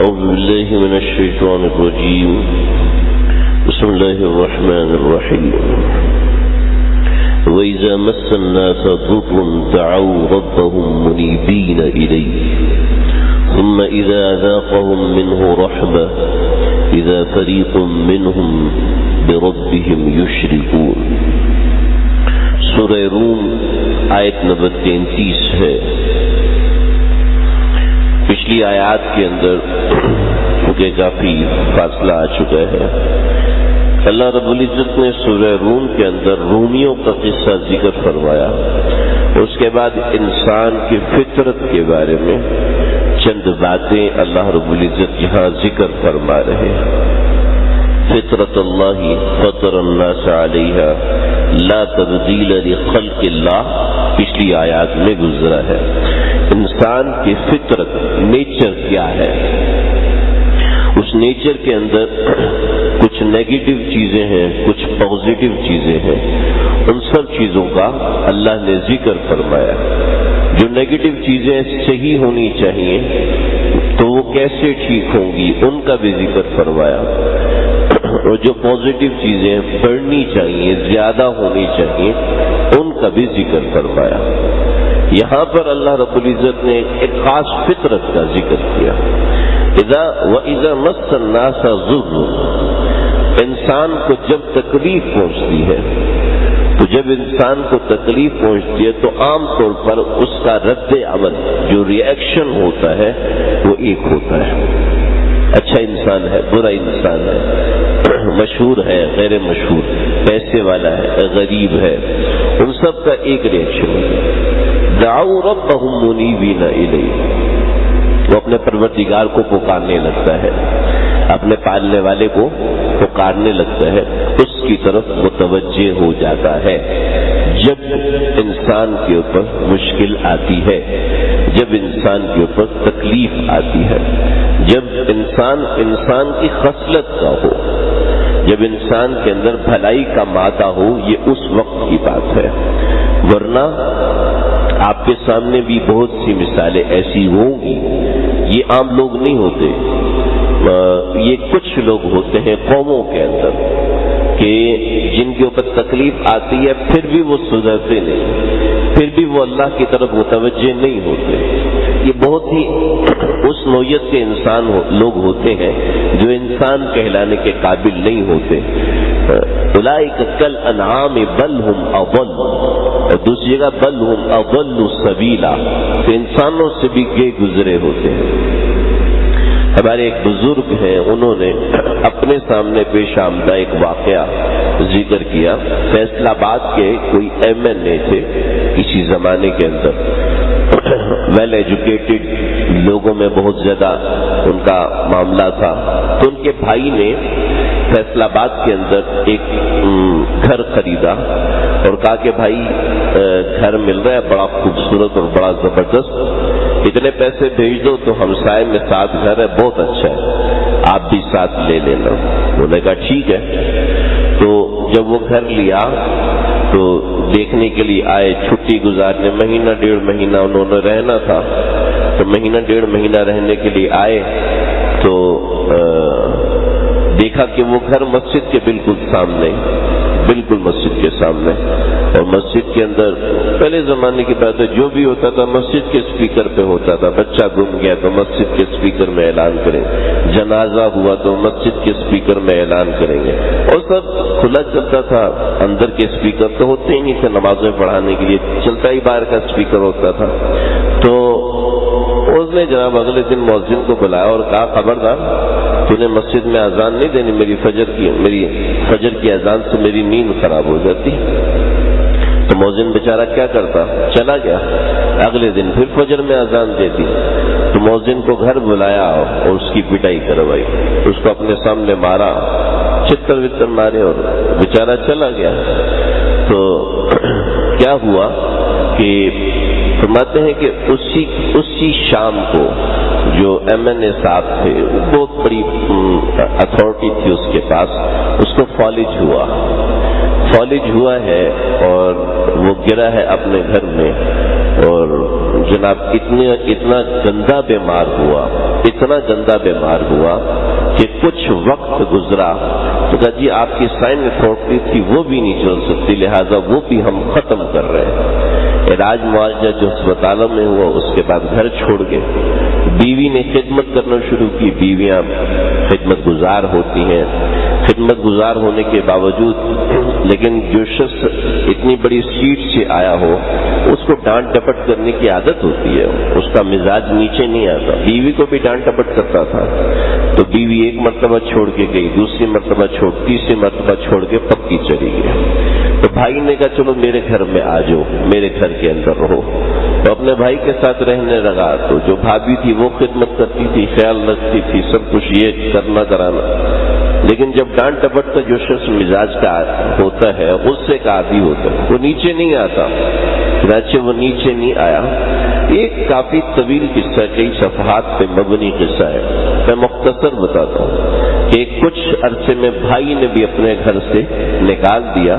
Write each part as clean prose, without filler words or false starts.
أعوذ بالله من الشيطان الرجيم بسم الله الرحمن الرحيم وإذا مس الناس ضر دعوا ربهم منيبين إليه ثم إذا أذاقهم منه رحمة إذا فريق منهم بربهم يشركون. سورہ روم آیت نمبر 33 ہے. پچھلی آیات کے اندر چونکہ کافی فاصلہ آ چکا ہے، اللہ رب العزت نے سورہ روم کے اندر رومیوں کا قصہ ذکر فرمایا، اس کے بعد انسان کی فطرت کے بارے میں چند باتیں اللہ رب العزت یہاں ذکر فرما رہے ہیں. فطرت اللہ فطر الناس علیہا لا تبدیل لخلق اللہ پچھلی آیات میں گزرا ہے. انسان کی فطرت نیچر کیا ہے؟ اس نیچر کے اندر کچھ نیگیٹو چیزیں ہیں، کچھ پازیٹو چیزیں ہیں. ان سب چیزوں کا اللہ نے ذکر فرمایا. جو نیگیٹو چیزیں صحیح ہونی چاہیے تو وہ کیسے ٹھیک ہوں گی ان کا بھی ذکر فرمایا، اور جو پازیٹو چیزیں بڑھنی چاہیے، زیادہ ہونی چاہیے، ان کا بھی ذکر فرمایا. یہاں پر اللہ رب العزت نے ایک خاص فطرت کا ذکر کیا. وَإِذَا مَسَّ النَّاسَ ضُرٌّ، انسان کو جب تکلیف پہنچتی ہے، تو جب انسان کو تکلیف پہنچتی ہے تو عام طور پر اس کا رد عمل جو ری ایکشن ہوتا ہے وہ ایک ہوتا ہے. اچھا انسان ہے، برا انسان ہے، مشہور ہے، غیر مشہور، پیسے والا ہے، غریب ہے، ان سب کا ایک ریئیکشن ہے. دعوا ربهم منیبین الیہ، وہ اپنے پروردگار کو پکارنے لگتا ہے، اپنے پالنے والے کو پکارنے لگتا ہے، اس کی طرف متوجہ ہو جاتا ہے. جب انسان کے اوپر مشکل آتی ہے، جب انسان کے اوپر تکلیف آتی ہے، جب انسان کی خصلت کا ہو، جب انسان کے اندر بھلائی کا مادہ ہو، یہ اس وقت کی بات ہے. ورنہ آپ کے سامنے بھی بہت سی مثالیں ایسی ہوں گی. یہ عام لوگ نہیں ہوتے، یہ کچھ لوگ ہوتے ہیں قوموں کے اندر کہ جن کے اوپر تکلیف آتی ہے پھر بھی وہ سدھرتے نہیں، پھر بھی وہ اللہ کی طرف متوجہ نہیں ہوتے. یہ بہت ہی اس نوعیت کے انسان لوگ ہوتے ہیں جو انسان کہلانے کے قابل نہیں ہوتے. اولئک کالانعام بل ہم اضل، اور دوسری جگہ بل ہم اضل سبیلا، تو انسانوں سے بھی گئے گزرے ہوتے ہیں. ہمارے ایک بزرگ ہیں، انہوں نے اپنے سامنے پیش آمدہ ایک واقعہ ذکر کیا. فیصلہ آباد کے کوئی MLA تھے کسی زمانے کے اندر، ویل ایجوکیٹڈ لوگوں میں بہت زیادہ ان کا معاملہ تھا. تو ان کے بھائی نے فیصلہ آباد کے اندر ایک گھر خریدا اور کہا کہ بھائی گھر مل رہا ہے بڑا خوبصورت اور بڑا زبردست، اتنے پیسے بھیج دو تو ہمسائے میں 7 گھر ہے، بہت اچھا ہے، آپ بھی ساتھ لے لینا. انہوں نے کہا ٹھیک ہے. تو جب وہ گھر لیا تو دیکھنے کے لیے آئے، چھٹی گزارنے، مہینہ 1.5 مہینہ انہوں نے رہنا تھا. تو مہینہ 1.5 مہینہ رہنے کے لیے آئے تو دیکھا کہ وہ گھر مسجد کے بالکل سامنے، بالکل مسجد کے سامنے، اور مسجد کے اندر پہلے زمانے کی بات ہے جو بھی ہوتا تھا مسجد کے اسپیکر پہ ہوتا تھا. بچہ گم گیا تو مسجد کے اسپیکر میں اعلان کریں، جنازہ ہوا تو مسجد کے اسپیکر میں اعلان کریں گے، اور سب کھلا چلتا تھا. اندر کے اسپیکر تو ہوتے ہی نہیں تھے نمازیں پڑھانے کے لیے، چلتا ہی باہر کا اسپیکر ہوتا تھا. تو اس نے جناب اگلے دن مؤذن کو بلایا اور کہا خبردار تو نے مسجد میں اذان نہیں دینی، میری فجر کی اذان سے میری نیند خراب ہو جاتی. تو مؤذن بیچارہ کیا کرتا، چلا گیا. اگلے دن پھر فجر میں اذان دے دی. تو مؤذن کو گھر بلایا اور اس کی پٹائی کروائی، اس کو اپنے سامنے مارا، چتر وتر مارے اور بیچارہ چلا گیا. تو کیا ہوا کہ فرماتے ہیں کہ اسی شام کو جو MLA صاحب تھے، بہت بڑی اتھارٹی تھی اس کے پاس، اس کو فالج ہوا ہے اور وہ گرا ہے اپنے گھر میں. اور جناب اتنا گندا بیمار ہوا کہ کچھ وقت گزرا تو کہا جی آپ کی سائن اتھارٹی تھی وہ بھی نہیں چل سکتی، لہذا وہ بھی ہم ختم کر رہے ہیں۔ علاج معالجہ جو اسپتالوں میں ہوا اس کے بعد گھر چھوڑ گئے، بیوی نے خدمت کرنا شروع کی۔ بیویاں خدمت گزار ہوتی ہیں، خدمت گزار ہونے کے باوجود لیکن جو شخص اتنی بڑی سیٹ سے آیا ہو اس کو ڈانٹ ڈپٹ کرنے کی عادت ہوتی ہے، اس کا مزاج نیچے نہیں آتا۔ بیوی کو بھی ڈانٹ ڈپٹ کرتا تھا تو بیوی ایک مرتبہ چھوڑ کے گئی، دوسری مرتبہ تیسری مرتبہ چھوڑ کے پکی چلی گئی۔ تو بھائی نے کہا چلو میرے گھر میں آ جاؤ، میرے گھر کے اندر رہو۔ تو اپنے بھائی کے ساتھ رہنے لگا۔ تو جو بھابھی تھی وہ خدمت کرتی تھی، خیال رکھتی تھی، سب کچھ یہ کرنا کرانا، لیکن جب ڈانٹ ڈپٹ کا جو شخص مزاج کا ہوتا ہے، غصے کا عادی ہوتا ہے، وہ نیچے نہیں آتا۔ چنانچہ وہ نیچے نہیں آیا۔ ایک کافی طویل قصہ، کئی صفحات پہ مبنی قصہ ہے، میں مختصر بتاتا ہوں کہ کچھ عرصے میں بھائی نے بھی اپنے گھر سے نکال دیا،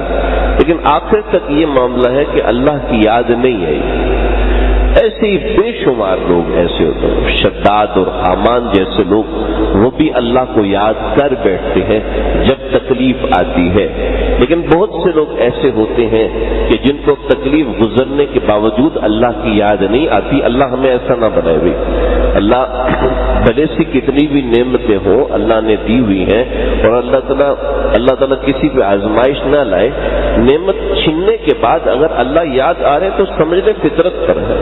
لیکن آخر تک یہ معاملہ ہے کہ اللہ کی یاد نہیں آئی۔ ایسے ہی بے شمار لوگ ایسے ہوتے ہیں، شداد اور حامان جیسے لوگ، وہ بھی اللہ کو یاد کر بیٹھتے ہیں جب تکلیف آتی ہے، لیکن بہت سے لوگ ایسے ہوتے ہیں کہ جن کو تکلیف گزرنے کے باوجود اللہ کی یاد نہیں آتی۔ اللہ ہمیں ایسا نہ بنائے بھی۔ اللہ بھلے سے کتنی بھی نعمتیں ہوں اللہ نے دی ہوئی ہیں، اور اللہ تعالیٰ کسی پہ آزمائش نہ لائے، نعمت چھیننے کے بعد اگر اللہ یاد آ رہے تو سمجھ لیں فطرت پر ہے،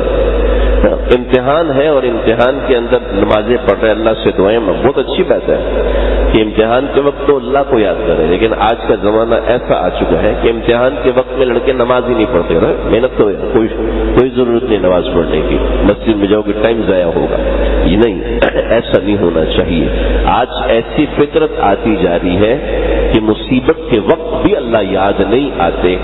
امتحان ہے، اور امتحان کے اندر نمازیں پڑھ رہے اللہ سے دعائیں، بہت اچھی بات ہے کہ امتحان کے وقت تو اللہ کو یاد کریں، لیکن آج کا زمانہ ایسا آ چکا ہے کہ امتحان کے وقت میں لڑکے نماز ہی نہیں پڑھتے، محنت تو کوئی ضرورت نہیں نماز پڑھنے کی، مسجد میں جاؤ گے ٹائم ضائع ہوگا، یہ نہیں، ایسا نہیں ہونا چاہیے۔ آج ایسی فطرت آتی جا رہی ہے کہ مصیبت کے وقت بھی اللہ یاد نہیں آتے۔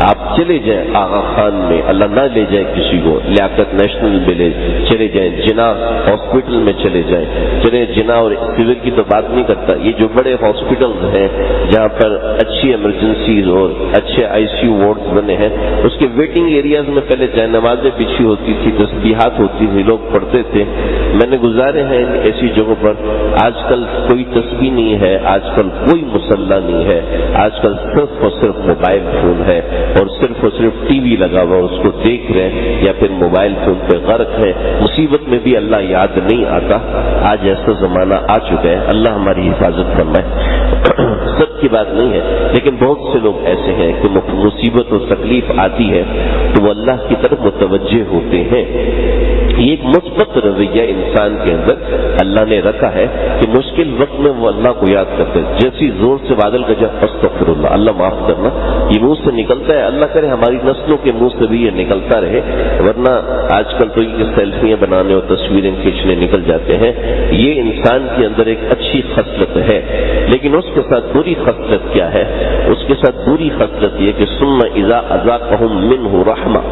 آپ چلے جائیں آغا خان میں، اللہ نہ لے جائیں کسی کو، لیاقت نیشنل میں چلے جائیں، جنا ہاسپٹل میں چلے جائیں، چلے جنا اور سیور کی تو بات نہیں کرتا، یہ جو بڑے ہاسپٹلز ہیں جہاں پر اچھی ایمرجنسیز اور اچھے آئی سی یو وارڈز بنے ہیں، اس کے ویٹنگ ایریاز میں پہلے جائے نمازیں بچھی ہوتی تھی، تسبیحات ہوتی تھی، لوگ پڑھتے تھے۔ میں نے گزارے ہیں ایسی جگہوں پر، آج کل کوئی تسبیح نہیں ہے، آج کل کوئی مصلی نہیں ہے، آج کل صرف اور صرف موبائل فون ہے، اور صرف ٹی وی لگا ہوا اس کو دیکھ رہے ہیں، یا پھر موبائل فون پہ غرق ہے۔ مصیبت میں بھی اللہ یاد نہیں آتا۔ آج ایسا زمانہ آ چکا ہے، اللہ ہماری حفاظت فرمائے۔ سب کی بات نہیں ہے، لیکن بہت سے لوگ ایسے ہیں کہ مصیبت اور تکلیف آتی ہے تو وہ اللہ کی طرف متوجہ ہوتے ہیں۔ یہ ایک مثبت رویہ انسان کے اندر اللہ نے رکھا ہے کہ مشکل وقت میں وہ اللہ کو یاد کرتے ہیں۔ جیسی زور سے بادل گرجا استغفر اللہ، اللہ معاف کرنا، یہ منہ سے نکلتا ہے، اللہ کرے ہماری نسلوں کے منہ سے بھی یہ نکلتا رہے، ورنہ آج کل تو یہ سیلفیاں بنانے اور تصویریں کھینچنے نکل جاتے ہیں۔ یہ انسان کے اندر ایک اچھی خصلت ہے، لیکن اس کے ساتھ بری خصلت کیا ہے؟ اس کے ساتھ بری خصلت یہ کہ ثم اذا اذاقهم منه رحمہ،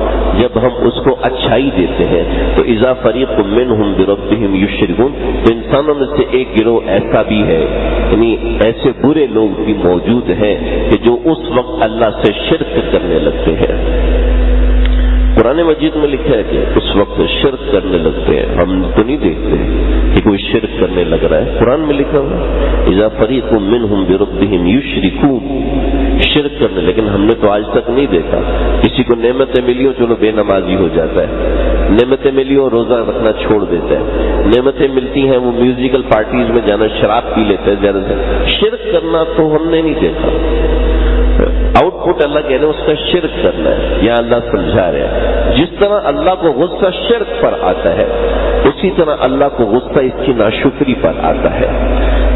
جب ہم اس کو اچھائی دیتے ہیں تو اذا فریق منهم بربهم یشرکون، تو انسانوں میں سے ایک گروہ ایسا بھی ہے، یعنی ایسے برے لوگ بھی موجود ہیں کہ جو اس وقت اللہ سے شرک کرنے لگتے ہیں۔ قرآن مجید میں لکھا ہے کہ اس وقت شرک کرنے لگتے ہیں، ہم تو نہیں دیکھتے کہ کوئی شرک کرنے لگ رہا ہے، قرآن میں لکھا ہوا اذا فریق منهم بربهم یشرکون، شرک کرنے، لیکن ہم نے تو آج تک نہیں دیکھا کسی کو نعمتیں ملی ہو چلو بے نمازی ہو جاتا ہے، نعمتیں ملی ہو روزہ رکھنا چھوڑ دیتا ہے، نعمتیں ملتی ہیں وہ میوزیکل پارٹیز میں جانا شراب پی لیتا ہے زیادہ سے، شرک کرنا تو ہم نے نہیں دیکھا۔ آؤٹ پٹ اللہ کہہ رہے ہیں اس کا شرک کرنا ہے، یا اللہ سمجھا رہے ہیں جس طرح اللہ کو غصہ شرک پر آتا ہے اسی طرح اللہ کو غصہ اس کی ناشکری پر آتا ہے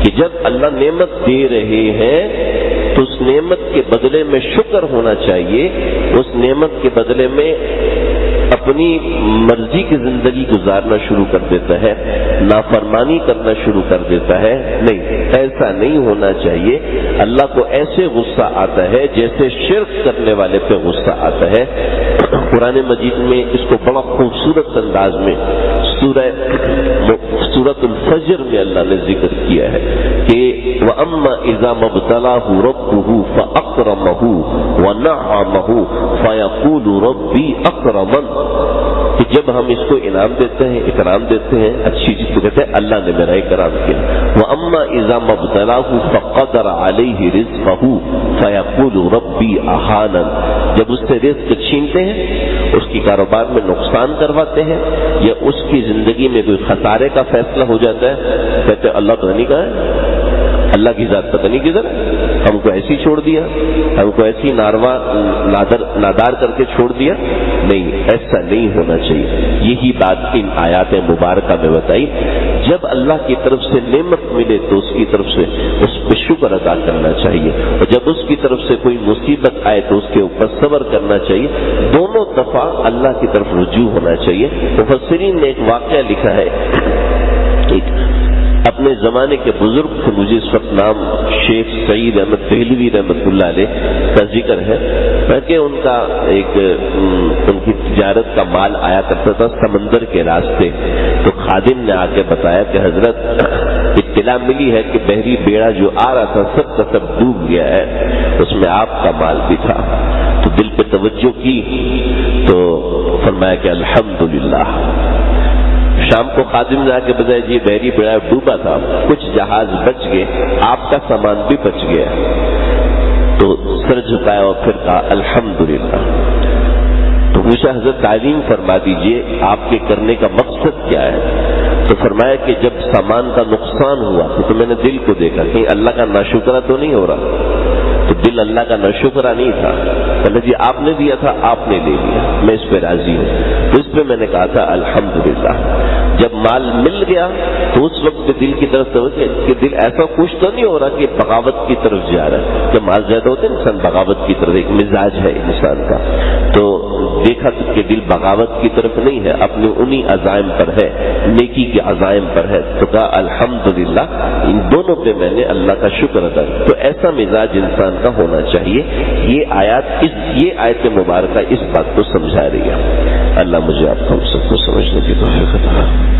کہ جب اللہ نعمت دے رہے ہیں تو اس نعمت کے بدلے میں شکر ہونا چاہیے، اس نعمت کے بدلے میں اپنی مرضی کی زندگی گزارنا شروع کر دیتا ہے، نافرمانی کرنا شروع کر دیتا ہے۔ نہیں، ایسا نہیں ہونا چاہیے۔ اللہ کو ایسے غصہ آتا ہے جیسے شرک کرنے والے پہ غصہ آتا ہے۔ قرآن مجید میں اس کو بڑا خوبصورت انداز میں سورۃ الفجر میں اللہ نے ذکر کیا ہے کہ وَأَمَّا إِذَا مَبْتَلَاهُ رَبُّهُ فَأَكْرَمَهُ وَنَعَّمَهُ فَيَقُولُ رَبِّي أَكْرَمَنِ، کہ جب ہم اس کو انعام دیتے ہیں، اکرام دیتے ہیں، اچھی چیز کو کہتے ہیں اللہ نے میرا اکرام کیا. وَأَمَّا إِذَا مَا ابْتَلَاهُ فَقَدَرَ عَلَيْهِ رِزْقَهُ فَيَقُولُ رَبِّي أَهَانَنِ. جب اس سے رزق چھینتے ہیں، اس کی کاروبار میں نقصان کرواتے ہیں، یا اس کی زندگی میں کوئی خسارے کا فیصلہ ہو جاتا ہے، کہتے ہیں اللہ تو نہیں کہا ہے، اللہ کی ذات پتہ نہیں کدھر ہے، ہم کو ایسی چھوڑ دیا، ہم کو ایسی نادار کر کے چھوڑ دیا. نہیں، ایسا نہیں ہونا چاہیے. یہی بات ان آیات مبارکہ میں بتائی. جب اللہ کی طرف سے نعمت ملے تو اس کی طرف سے اس پہ شکر ادا کرنا چاہیے، اور جب اس کی طرف سے کوئی مصیبت آئے تو اس کے اوپر صبر کرنا چاہیے. دونوں دفعہ اللہ کی طرف رجوع ہونا چاہیے. مفسرین نے ایک واقعہ لکھا ہے، اپنے زمانے کے بزرگ سے مجھے اس وقت نام شیخ سعید احمد دہلوی رحمۃ اللہ علیہ کا ذکر ہے، کہ ان کا ان کی تجارت کا مال آیا کرتا تھا سمندر کے راستے. تو خادم نے آ کے بتایا کہ حضرت اطلاع ملی ہے کہ بحری بیڑا جو آ رہا تھا سب کا سب ڈوب گیا ہے، اس میں آپ کا مال بھی تھا. تو دل پہ توجہ کی تو فرمایا کہ الحمدللہ. شام کو خادم نے آ کے بتایا جی بحری بیڑا ڈوبا تھا، کچھ جہاز بچ گئے، آپ کا سامان بھی بچ گیا. تو سر جھکایا اور پھر کہا الحمدللہ. تو پوچھا حضرت تعلیم فرما دیجئے آپ کے کرنے کا مقصد کیا ہے؟ تو فرمایا کہ جب سامان کا نقصان ہوا تو میں نے دل کو دیکھا کہ اللہ کا ناشکرہ تو نہیں ہو رہا. تو دل اللہ کا ناشکرہ نہیں تھا. اللہ جی آپ نے دیا تھا، آپ نے لے لیا، میں اس پہ راضی ہوں. تو اس پہ میں نے کہا تھا الحمدللہ. جب مال مل گیا تو اس وقت دل کی طرف سے کہ دل ایسا خوش تو نہیں ہو رہا کہ بغاوت کی طرف جا رہا ہے. جب مال زیادہ ہوتا ہے انسان بغاوت کی طرف، ایک مزاج ہے انسان کا. تو دیکھا کہ دل بغاوت کی طرف نہیں ہے، اپنے انہی عزائم پر ہے، نیکی کے عزائم پر ہے. تو کہا الحمدللہ. ان دونوں پہ میں نے اللہ کا شکر ادا کیا. تو ایسا مزاج انسان کا ہونا چاہیے. یہ آیت مبارکہ اس بات کو سمجھا رہی ہے. اللہ مجھے آپ کو ہم سب کو سمجھنے کی توفیق عطا فرمائے.